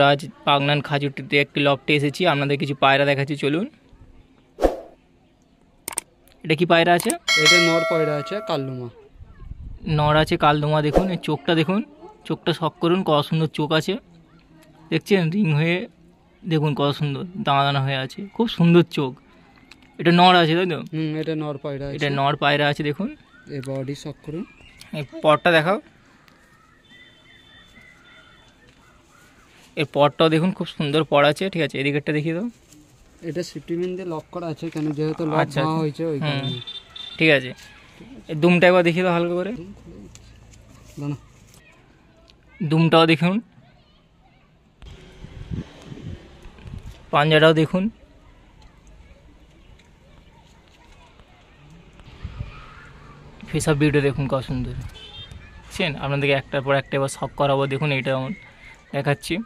বন্ধুরা, আজ পাগনান খাজুটিতে একটি লফটে এসেছি। আপনাদের কিছু পায়রা দেখাচ্ছি, চলুন। এটা কি পায়রা আছে? এটা নর পায়রা আছে, কালদমা নর আছে, কালদমা। দেখুন এর চোখটা, দেখুন চোখটা শখ করুন, কত সুন্দর চোখ আছে দেখছেন, রিং হয়ে দেখুন কত সুন্দর দানা দানা হয়ে আছে, খুব সুন্দর চোখ। এটা নর আছে, তাই তো? এটা নর পায়রা, এটা নর পায়রা আছে। দেখুন এই বডি শখ করুন, এই পরটা দেখাও। এর পরটাও দেখুন খুব সুন্দর পর আছে, ঠিক আছে। এদিকেরটা দেখিয়ে দাও। এটা সেফটি পিন দিয়ে লক করা আছে, কেন যেহেতু লক ভাঙা হয়েছে ওই কারণে। ঠিক আছে, এই দুমটা একবার দেখিয়ে দাও হালকা করে। দুমটাও দেখুন, পাঞ্জাটাও দেখুন, ফেসআপ ভিডিও দেখুন কত সুন্দর বুঝছেন। আপনাদেরকে একটার পর একটা এবার শখ করাবো। দেখুন এইটা আমি দেখাচ্ছি,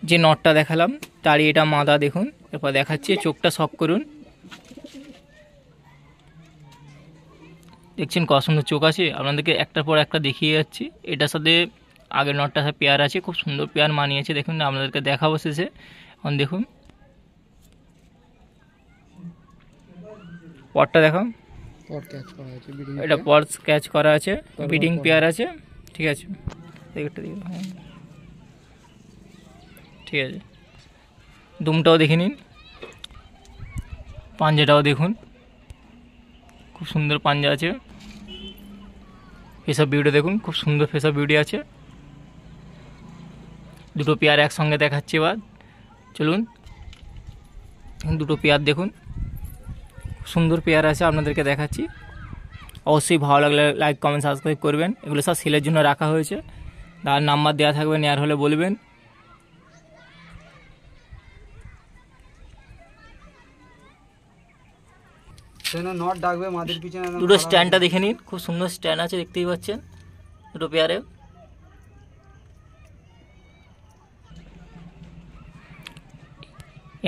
যে নটটা দেখালাম তারই এটা মাদা। দেখুন এরপর দেখাচ্ছি, চোখটা শখ করুন, দেখছেন কত সুন্দর চোখ আছে। আপনাদেরকে একটার পর একটা দেখিয়ে যাচ্ছি। এটার সাথে আগের নটটার সাথে পেয়ার আছে, খুব সুন্দর পেয়ার মানিয়েছে। দেখুন আপনাদেরকে দেখাবো শেষে। এখন দেখুন পরটা দেখাও। এটা পর স্ক্যাচ করা আছে, বিডিং পেয়ার আছে, ঠিক আছে। ঠিক আছে, দুমটাও দেখে নিন, পাঞ্জাটাও দেখুন, খুব সুন্দর পাঞ্জা আছে। ফেসআপ বিউটি দেখুন, খুব সুন্দর ফেসআপ বিউটি আছে। দুটো পেয়ার একসঙ্গে দেখাচ্ছি এবার, চলুন। দুটো পেয়ার দেখুন, সুন্দর পেয়ার আছে, আপনাদেরকে দেখাচ্ছি। অবশ্যই ভালো লাগলে লাইক, কমেন্ট, সাবস্ক্রাইব করবেন। এগুলো সব সেলের জন্য রাখা হয়েছে, তার নাম্বার দেওয়া থাকবে, নেওয়ার হলে বলবেন। নট ডাকবে মাদের পিছনে। দুটো স্ট্যান্ডটা দেখে নিন, খুব সুন্দর স্ট্যান্ড আছে, দেখতেই পাচ্ছেন দুটো পেয়ারে।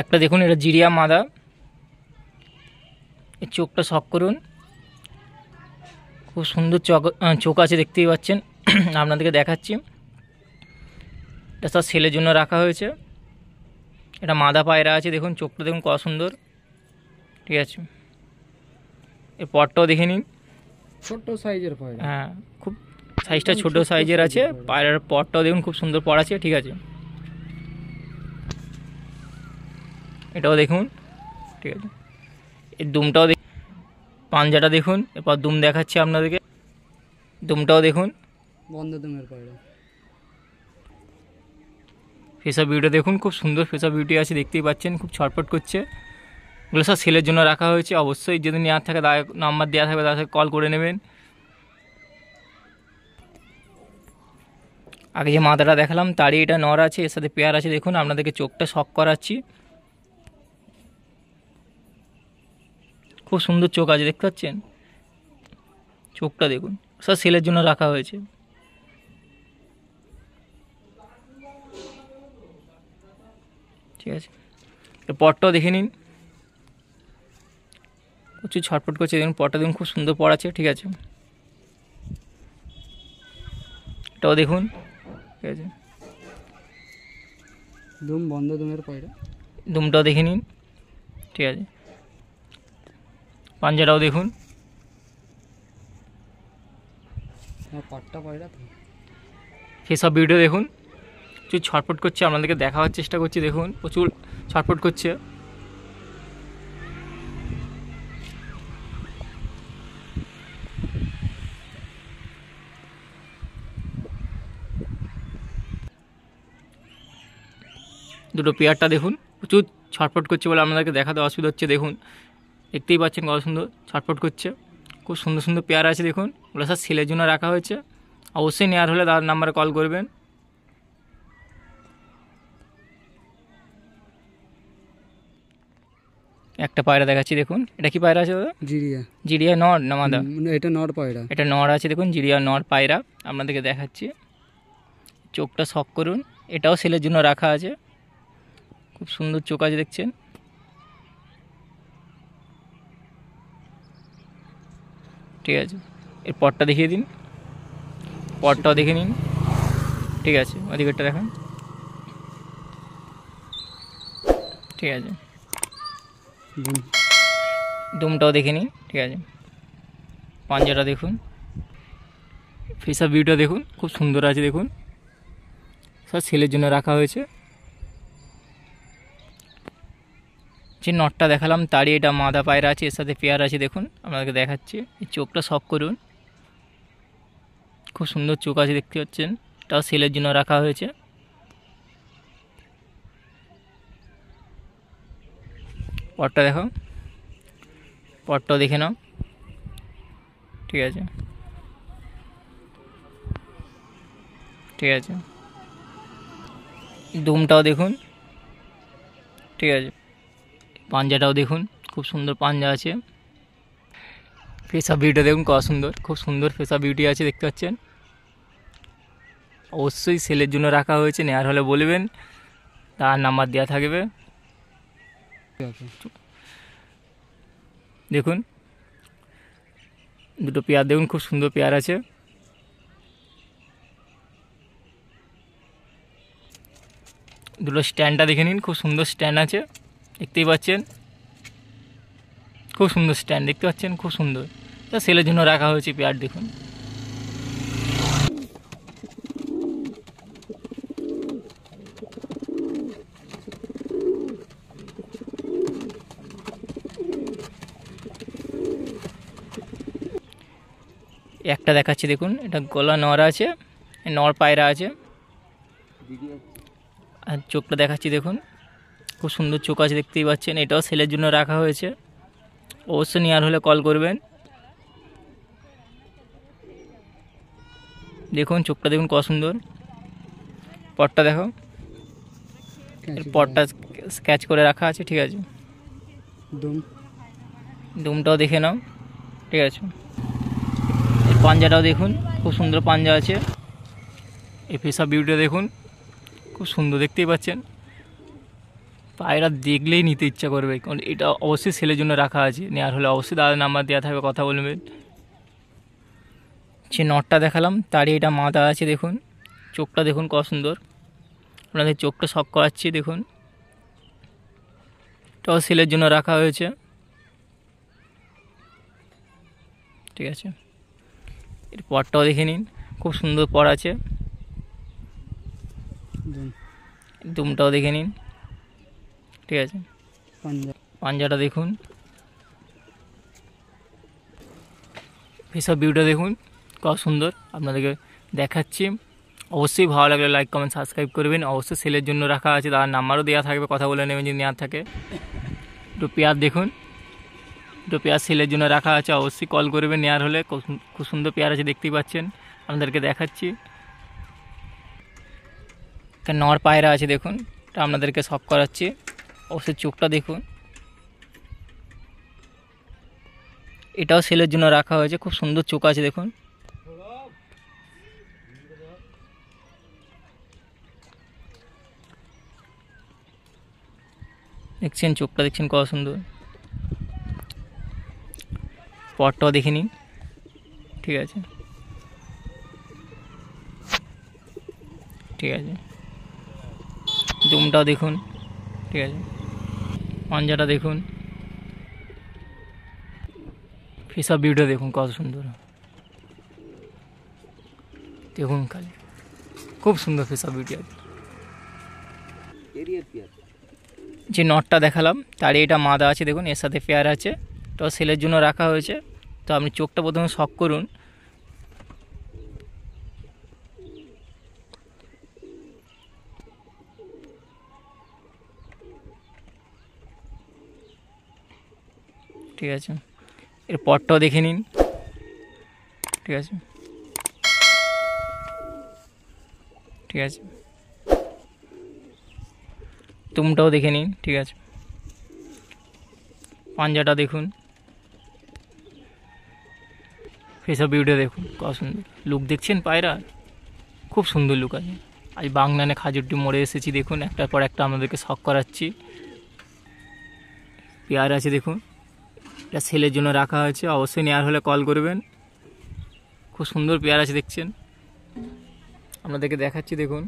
একটা দেখুন, এটা জিরিয়া মাদা, এর চোখটা শখ করুন, খুব সুন্দর চোখ আছে, দেখতেই পাচ্ছেন। আপনাদেরকে দেখাচ্ছি, এটা সব সেলের জন্য রাখা হয়েছে। এটা মাদা পায়রা আছে, দেখুন চোখটা দেখুন কত সুন্দর, ঠিক আছে। এর পরটাও দেখে নিন, ছোট সাইজের পায়রা, হ্যাঁ খুব সাইজটা ছোট সাইজের আছে। পায়রার পরটাও দেখুন খুব সুন্দর পর আছে, ঠিক আছে। এটাও দেখুন, ঠিক আছে। এর দুমটাও দেখুন, পাঞ্জাটা দেখুন। এরপর দুম দেখাচ্ছি আপনাদেরকে, দুমটাও দেখুন, বন্ধ দুমের পায়রা। ফেসআপ বিউটি দেখুন, খুব সুন্দর ফেসআপ বিউটি আছে, দেখতেই পাচ্ছেন, খুব ছটফট করছে। এগুলো সব সেলের জন্য রাখা হয়েছে। অবশ্যই যদি নেওয়ার থাকে, নাম্বার দেওয়া থাকবে, তার সাথে কল করে নেবেন। আগে যে মাদাটা দেখালাম তারই এটা নর আছে, এর সাথে পেয়ার আছে। দেখুন আপনাদেরকে চোখটা শখ করাচ্ছি, খুব সুন্দর চোখ আছে, দেখতে পাচ্ছেন চোখটা দেখুন। সব সেলের জন্য রাখা হয়েছে, ঠিক আছে। পরটাও দেখে নিন, প্রচুর ছটফট করছে, দেখুন পরটা দেখুন, খুব সুন্দর পর আছে, ঠিক আছে। এটাও দেখুন, ঠিক আছে। দুম বন্ধ দুমের পায়রা, দুমটাও দেখে নিন, ঠিক আছে। পাঞ্জাটাও দেখুন, পাট্টা পায়রা। ফেসআপ ভিডিও দেখুন, প্রচুর ছটফট করছে, আপনাদেরকে দেখাবার চেষ্টা করছি। দেখুন প্রচুর ছটফট করছে। দুটো পেয়ারটা দেখুন, প্রচুর ছটফট করছে বলে আপনাদেরকে দেখাতে অসুবিধা হচ্ছে। দেখুন দেখতেই পাচ্ছেন কত সুন্দর ছটফট করছে, খুব সুন্দর সুন্দর পেয়ার আছে। দেখুন ওগুলো সব সেলের জন্য রাখা হয়েছে। অবশ্যই নেওয়ার হলে তার নাম্বারে কল করবেন। একটা পায়রা দেখাচ্ছি, দেখুন এটা কি পায়রা আছে দাদা? জিরিয়া। জিরিয়া নর না মাদা? এটা নর পায়রা, এটা নর আছে, দেখুন জিরিয়া নর পায়রা আপনাদেরকে দেখাচ্ছি। চোখটা শখ করুন, এটাও সেলের জন্য রাখা আছে, খুব সুন্দর চোখ আছে, দেখছেন। ঠিক আছে, এর পরটা দেখিয়ে দিন, পরটাও দেখে নিন। ঠিক আছে, ওদিকেরটা দেখেন। ঠিক আছে, দুমটাও দেখে নিন। ঠিক আছে, পাঞ্জাটা দেখুন, ফেস অফ ভিউটা দেখুন, খুব সুন্দর আছে দেখুন, সব সেলের জন্য রাখা হয়েছে। যে নটটা দেখালাম তারই এটা মাদা পায়রা আছে, এর সাথে পেয়ার আছে দেখুন, আপনাদেরকে দেখাচ্ছি। এই চোখটা শক করুন, খুব সুন্দর চোখ আছে দেখতে পাচ্ছেন, এটাও সেলের জন্য রাখা হয়েছে। পটটা দেখো, পটটাও দেখে নাও। ঠিক আছে, ঠিক আছে, দুমটাও দেখুন। ঠিক আছে, পাঞ্জাটাও দেখুন, খুব সুন্দর পাঞ্জা আছে। ফেস অফ বিউটিটা দেখুন কত সুন্দর, খুব সুন্দর ফেস অফ বিউটি আছে দেখতে পাচ্ছেন। অবশ্যই সেলের জন্য রাখা হয়েছে, নেওয়ার হলে বলবেন, তার নাম্বার দেওয়া থাকবে। দেখুন দুটো পেয়ার দেখুন, খুব সুন্দর পেয়ার আছে। দুটো স্ট্যান্ডটা দেখে নিন, খুব সুন্দর স্ট্যান্ড আছে দেখতেই পাচ্ছেন, খুব সুন্দর স্ট্যান্ড দেখতে পাচ্ছেন, খুব সুন্দর। তা সেলের জন্য রাখা হয়েছে পেয়ার দেখুন। একটা দেখাচ্ছি দেখুন, এটা গলা নড় আছে, নড় পায়রা আছে। আর চোখটা দেখাচ্ছি দেখুন, খুব সুন্দর চোখ আছে দেখতেই পাচ্ছেন, এটাও সেলের জন্য রাখা হয়েছে। অবশ্যই নেওয়ার হলে কল করবেন। দেখুন চোখটা দেখুন কত সুন্দর, পটটা দেখো, পটটা স্ক্যাচ করে রাখা আছে। ঠিক আছে, দুমটাও দেখে নাও। ঠিক আছে, পাঞ্জাটাও দেখুন, খুব সুন্দর পাঞ্জা আছে। এই ফেস অফ বিউটিটা দেখুন, খুব সুন্দর দেখতেই পাচ্ছেন, পায়রা দেখলেই নিতে ইচ্ছা করবে, কারণ এটা অবশ্যই সেলের জন্য রাখা আছে। নেওয়ার হলে অবশ্যই দাদার নাম্বার দেওয়া থাকবে, কথা বলবেন। যে নটটা দেখালাম তারই এটা মাথা আছে দেখুন, চোখটা দেখুন কত সুন্দর, আপনাদের চোখটা শক করাচ্ছি দেখুন, এটাও সেলের জন্য রাখা হয়েছে। ঠিক আছে, এর পরটাও দেখে নিন, খুব সুন্দর পর আছে। দুমটাও দেখে নিন। ঠিক আছে, পাঞ্জাটা দেখুন, ফেস অফ ভিউটা দেখুন কত সুন্দর, আপনাদেরকে দেখাচ্ছি। অবশ্যই ভালো লাগলে লাইক কমেন্ট সাবস্ক্রাইব করবেন। অবশ্যই সেলের জন্য রাখা আছে, তার নাম্বারও দেওয়া থাকবে, কথা বলে নেবেন যদি নেওয়ার থাকে। দুটো পেয়ার দেখুন, দুটো পেয়ার সেলের জন্য রাখা আছে, অবশ্যই কল করবেন নেওয়ার হলে। খুব সুন্দর পেয়ার আছে দেখতেই পাচ্ছেন, আপনাদেরকে দেখাচ্ছি। একটা নর পায়রা আছে দেখুন, এটা আপনাদেরকে শক করাচ্ছি। অবশ্যই চোখটা দেখুন, এটাও সেলের জন্য রাখা হয়েছে, খুব সুন্দর চোখ আছে দেখুন। দেখছেন চোখটা দেখছেন কত সুন্দর, পটটাও দেখে নিন। ঠিক আছে, ঠিক আছে, দুমটাও দেখুন। ঠিক আছে, পাঞ্জাটা দেখুন, ফেস অফ বিউটিটা দেখুন কত সুন্দর দেখুন, খালি খুব সুন্দর ফেস অফ বিউটি আছে। যে নটটা দেখালাম তারই এটা মাদা আছে দেখুন, এর সাথে পেয়ার আছে, তো সেলের জন্য রাখা হয়েছে। তো আপনি চোখটা প্রথমে শক করুন। ঠিক আছে, এর পরটাও দেখে নিন। ঠিক আছে, ঠিক আছে, তুমটাও দেখে নিন। ঠিক আছে, পাঞ্জাটা দেখুন, ফেস অফ বিউটি দেখুন কত সুন্দর লুক দেখছেন, পায়রা খুব সুন্দর লুক আছে। আজ বাগনানে খাজুরটি মোড়ে এসেছি দেখুন, একটার পর একটা আপনাদেরকে শক করাচ্ছি। পেয়ার আছে দেখুন, এটা সেলের জন্য রাখা হয়েছে, অবশ্যই নেওয়ার হলে কল করবেন। খুব সুন্দর পেয়ার আছে দেখছেন, আপনাদেরকে দেখাচ্ছি দেখুন।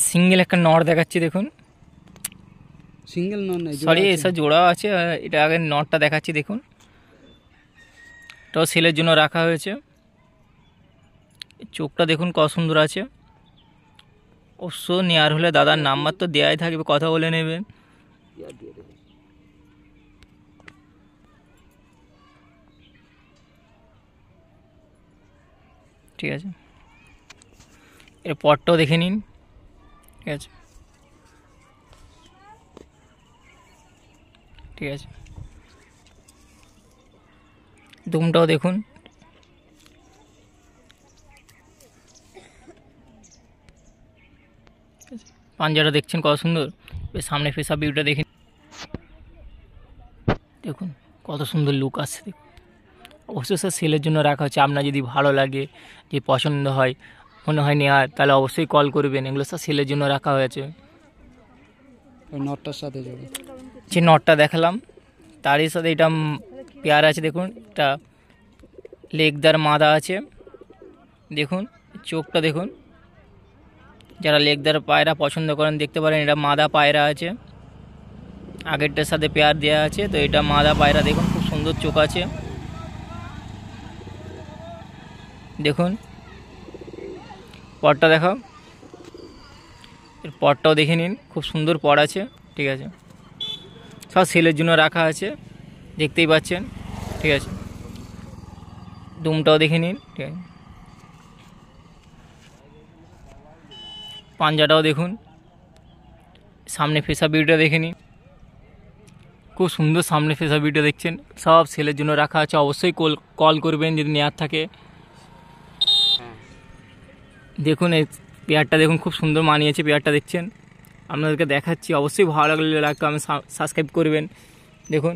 সিঙ্গেল একটা নট দেখাচ্ছি দেখুন, সিঙ্গেল নট নাই, সরি এসব জোড়াও আছে। এটা আগে নটটা দেখাচ্ছি দেখুন, এটাও সেলের জন্য রাখা হয়েছে। চোখটা দেখুন কত সুন্দর আছে। অবশ্য নেওয়ার হলে দাদার নাম্বার তো দেওয়াই থাকবে, কথা বলে নেবেন। ঠিক আছে, এর পরটাও দেখে নিন। ঠিক আছে, ঠিক আছে, দুমটাও দেখুন। পাঞ্জাটা দেখছেন কত সুন্দর, সামনে ফেসা ভিউটা দেখে দেখুন কত সুন্দর লুক আসছে। দেখুন অবশ্যই স্যার সেলের জন্য রাখা হচ্ছে। আপনার যদি ভালো লাগে, যে পছন্দ হয়, মনে হয় নেওয়ার, তাহলে অবশ্যই কল করবেন। এগুলো স্যার সেলের জন্য রাখা হয়েছে। নটটার সাথে যে নটটা দেখালাম তারই সাথে এটা পেয়ার আছে দেখুন। এটা লেগদার মাদা আছে দেখুন, চোখটা দেখুন। যারা লেগদার পায়রা পছন্দ করেন দেখতে পারেন, এটা মাদা পায়রা আছে, আগেরটার সাথে পেয়ার দেওয়া আছে। তো এটা মাদা পায়রা দেখুন, খুব সুন্দর চোখ আছে দেখুন। পরটা দেখাও, এর পরটাও দেখে নিন, খুব সুন্দর পর আছে। ঠিক আছে, সব সেলের জন্য রাখা আছে, দেখতেই পাচ্ছেন। ঠিক আছে, দুমটাও দেখে নিন। ঠিক আছে, পাঞ্জাটাও দেখুন, সামনে ফেসা ভিউটা দেখে নিন, খুব সুন্দর সামনে ফেসা ভিউটা দেখছেন। সব সেলের জন্য রাখা আছে, অবশ্যই কল করবেন যদি নেওয়ার থাকে। দেখুন এই পেয়ারটা দেখুন, খুব সুন্দর মানিয়েছে পেয়ারটা দেখছেন। আপনাদেরকে দেখাচ্ছি, অবশ্যই ভালো লাগলে লাইক কমেন্ট সাবস্ক্রাইব করবেন। দেখুন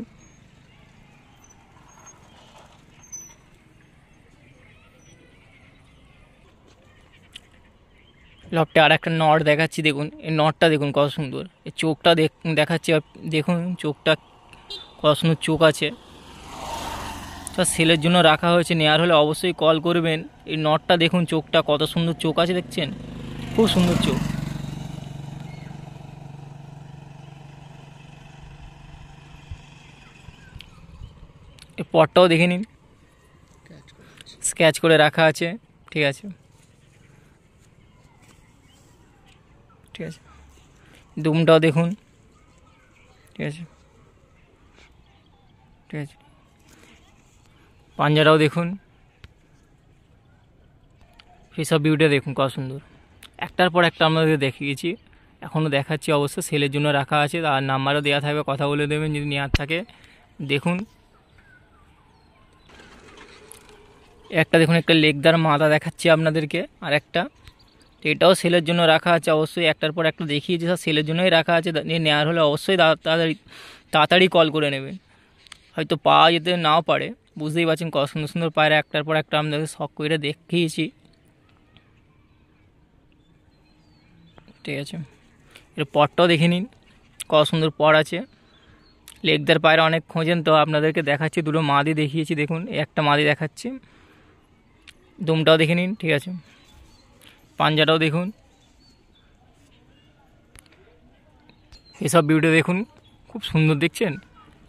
লফটে আর একটা নট দেখাচ্ছি দেখুন, এই নটটা দেখুন কত সুন্দর। এই চোখটা দেখাচ্ছি দেখুন, চোখটা কত সুন্দর চোখ আছে। সব সেলের জন্য রাখা হয়েছে, নেওয়ার হলে অবশ্যই কল করবেন। এই নটটা দেখুন, চোখটা কত সুন্দর চোখ আছে দেখছেন, খুব সুন্দর চোখ। এই পটটাও দেখে নিন, স্কেচ করে রাখা আছে। ঠিক আছে, ঠিক আছে, দুমটাও দেখুন। ঠিক আছে, ঠিক আছে, পাঞ্জারাও দেখুন, সেসব ভিউটা দেখুন কত সুন্দর। একটার পর একটা আপনাদের দেখিয়েছি, এখনও দেখাচ্ছি। অবশ্য সেলের জন্য রাখা আছে, আর নাম্বারও দেওয়া থাকবে, কথা বলে দেবেন যদি নেওয়ার থাকে। দেখুন একটা দেখুন, একটা লেগদার মাদা দেখাচ্ছি আপনাদেরকে, আর একটা এটাও সেলের জন্য রাখা আছে। অবশ্যই একটার পর একটা দেখিয়েছি, সব সেলের জন্যই রাখা আছে। নেওয়ার হলে অবশ্যই তাড়াতাড়ি কল করে নেবেন। হয়তো পাওয়া যেতে নাও পারে, বুঝতেই পারছেন কত সুন্দর সুন্দর পায়রা একটার পর একটা আপনাদের শখ করে দেখিয়েছি। ঠিক আছে, এর পরটাও দেখে নিন, কত সুন্দর পর আছে। লেগদার পায়রা অনেক খোঁজেন, তো আপনাদেরকে দেখাচ্ছি। দুটো মাদি দেখিয়েছি দেখুন, একটা মাদি দেখাচ্ছি। দুমটাও দেখে নিন। ঠিক আছে, পাঞ্জাটাও দেখুন, এসব ভিউটা দেখুন, খুব সুন্দর দেখছেন।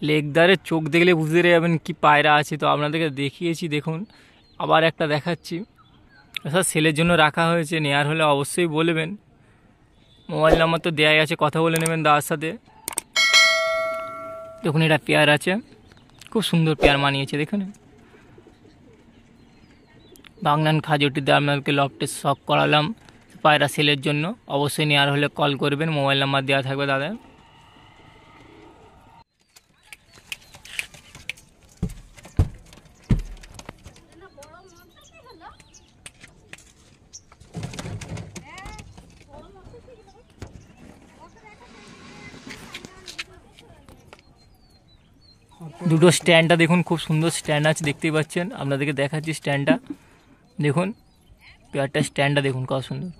লেগদারের চোখ দেখলে বুঝতে যাবেন কি পায়রা আছে। তো আপনাদেরকে দেখিয়েছি দেখুন, আবার একটা দেখাচ্ছি। এসব সেলের জন্য রাখা হয়েছে, নেওয়ার হলে অবশ্যই বলবেন। মোবাইল নাম্বার তো দেওয়াই আছে, কথা বলে নেবেন দাদার সাথে। দেখুন এটা পেয়ার আছে, খুব সুন্দর পেয়ার মানিয়েছে দেখুন। বাগনান খাজুটিতে আপনাদেরকে লফটে শখ করালাম পায়রা সেলের জন্য। অবশ্যই নেওয়ার হলে কল করবেন, মোবাইল নাম্বার দেওয়া থাকবে দাদা। দুটো স্ট্যান্ডটা দেখুন, খুব সুন্দর স্ট্যান্ড আছে, দেখতেই পাচ্ছেন। আপনাদেরকে দেখাচ্ছি স্ট্যান্ডটা দেখুন, পেয়ারটা স্ট্যান্ডটা দেখুন কত সুন্দর।